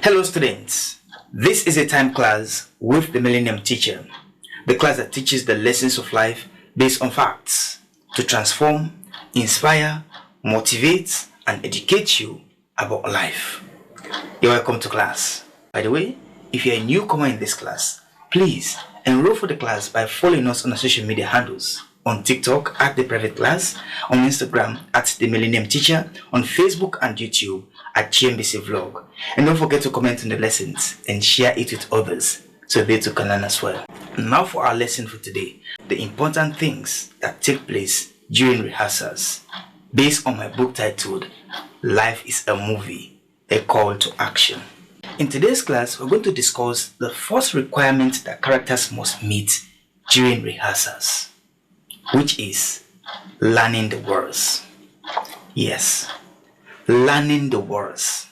Hello students, this is a time class with the Millennium Teacher, the class that teaches the lessons of life based on facts to transform, inspire, motivate and educate you about life. You're welcome to class. By the way, if you're a newcomer in this class, please enroll for the class by following us on our social media handles. On TikTok at The Private Class, on Instagram at The Millennium Teacher, on Facebook and YouTube at GMBC Vlog. And don't forget to comment on the lessons and share it with others so they too can learn as well. Now for our lesson for today, the important things that take place during rehearsals, based on my book titled Life is a Movie, A Call to Action. In today's class, we're going to discuss the first requirement that characters must meet during rehearsals, which is learning the words. Yes, learning the words.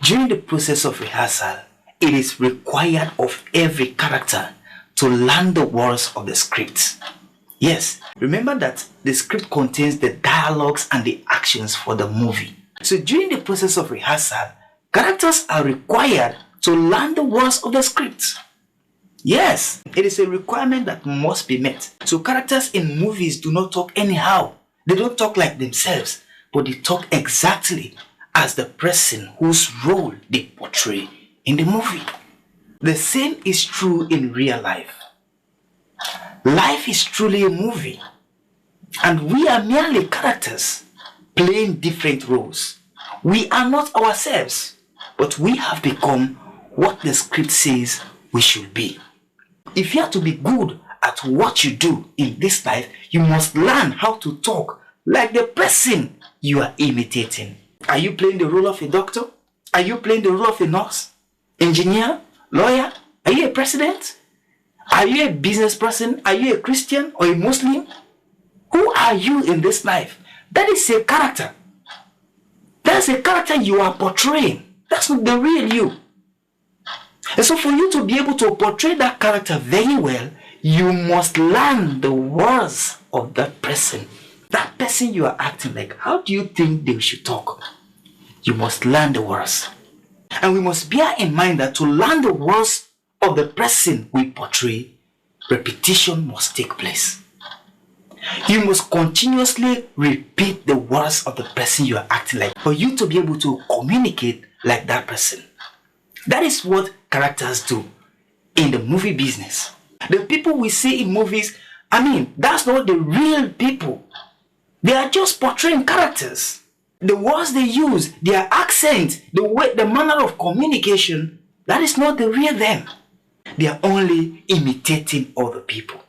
During the process of rehearsal, it is required of every character to learn the words of the script. Yes, remember that the script contains the dialogues and the actions for the movie. So during the process of rehearsal, characters are required to learn the words of the script. Yes, it is a requirement that must be met. So characters in movies do not talk anyhow. They don't talk like themselves, but they talk exactly as the person whose role they portray in the movie. The same is true in real life. Life is truly a movie, and we are merely characters playing different roles. We are not ourselves, but we have become what the script says we should be. If you are to be good at what you do in this life, you must learn how to talk like the person you are imitating. Are you playing the role of a doctor? Are you playing the role of a nurse, engineer, lawyer? Are you a president? Are you a business person? Are you a Christian or a Muslim? Who are you in this life? That is a character. That's a character you are portraying. That's not the real you. And so for you to be able to portray that character very well, you must learn the words of that person. That person you are acting like, how do you think they should talk? You must learn the words. And we must bear in mind that to learn the words of the person we portray, repetition must take place. You must continuously repeat the words of the person you are acting like for you to be able to communicate like that person. That is what characters do in the movie business. The people we see in movies, that's not the real people. They are just portraying characters. The words they use, their accent, the manner of communication, that is not the real them. They are only imitating other people.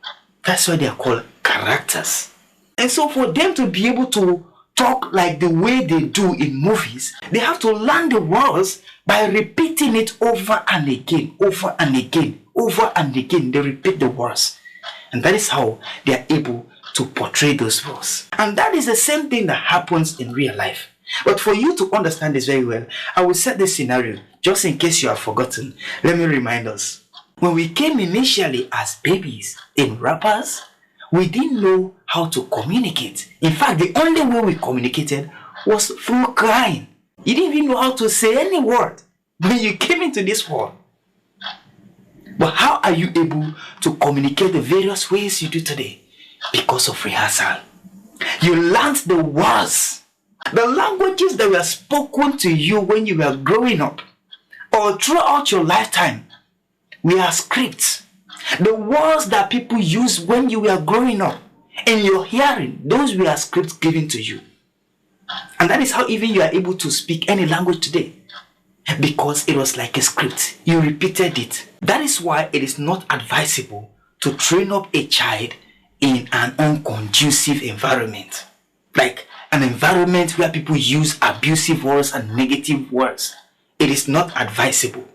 That's why they are called characters. And so for them to be able to talk like the way they do in movies, they have to learn the words by repeating it over and again, over and again, over and again. They repeat the words. And that is how they are able to portray those words. And that is the same thing that happens in real life. But for you to understand this very well, I will set this scenario just in case you have forgotten. Let me remind us. When we came initially as babies in wrappers, we didn't know how to communicate. In fact, the only way we communicated was through crying. You didn't even know how to say any word when you came into this world. But how are you able to communicate the various ways you do today? Because of rehearsal. You learned the words, the languages that were spoken to you when you were growing up or throughout your lifetime. We are scripts. The words that people used when you were growing up, in your hearing, those were scripts given to you. And that is how even you are able to speak any language today. Because it was like a script. You repeated it. That is why it is not advisable to train up a child in an unconducive environment. Like an environment where people use abusive words and negative words. It is not advisable.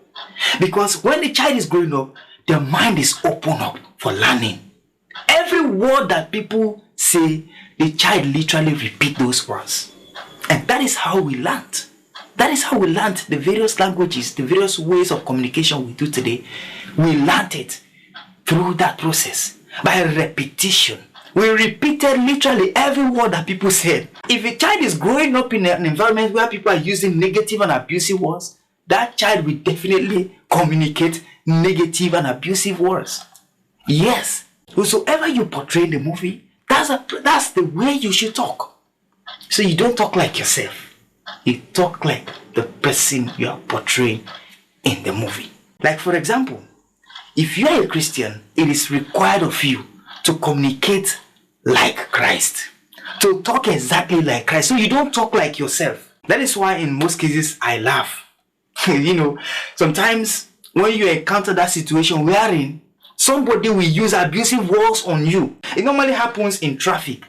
Because when the child is growing up, their mind is open up for learning. Every word that people say, the child literally repeat those words. And that is how we learned. That is how we learned the various languages, the various ways of communication we do today. We learned it through that process by repetition. We repeated literally every word that people said. If a child is growing up in an environment where people are using negative and abusive words, that child will definitely communicate negative and abusive words. Yes, whosoever you portray in the movie, that's the way you should talk. So you don't talk like yourself. You talk like the person you are portraying in the movie. Like for example, if you are a Christian, it is required of you to communicate like Christ, to talk exactly like Christ. So you don't talk like yourself. That is why in most cases I laugh. Sometimes when you encounter that situation wherein somebody will use abusive words on you, it normally happens in traffic.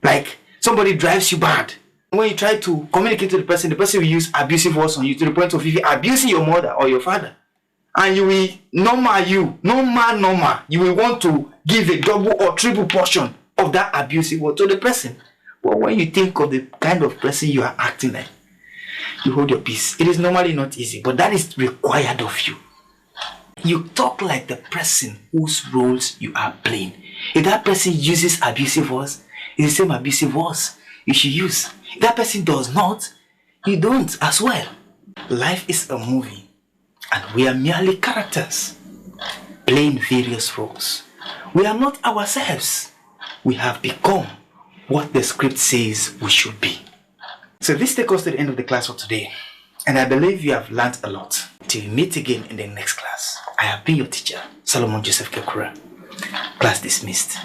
Like somebody drives you bad. When you try to communicate to the person will use abusive words on you to the point of even abusing your mother or your father. And you will normal. You will want to give a double or triple portion of that abusive word to the person. But when you think of the kind of person you are acting like, you hold your peace. It is normally not easy, but that is required of you. You talk like the person whose roles you are playing. If that person uses abusive words, it's the same abusive words you should use. If that person does not, you don't as well. Life is a movie, and we are merely characters playing various roles. We are not ourselves. We have become what the script says we should be. So this takes us to the end of the class for today, and I believe you have learned a lot. Till we meet again in the next class, I have been your teacher, Solomon Joseph Kekura. Class dismissed.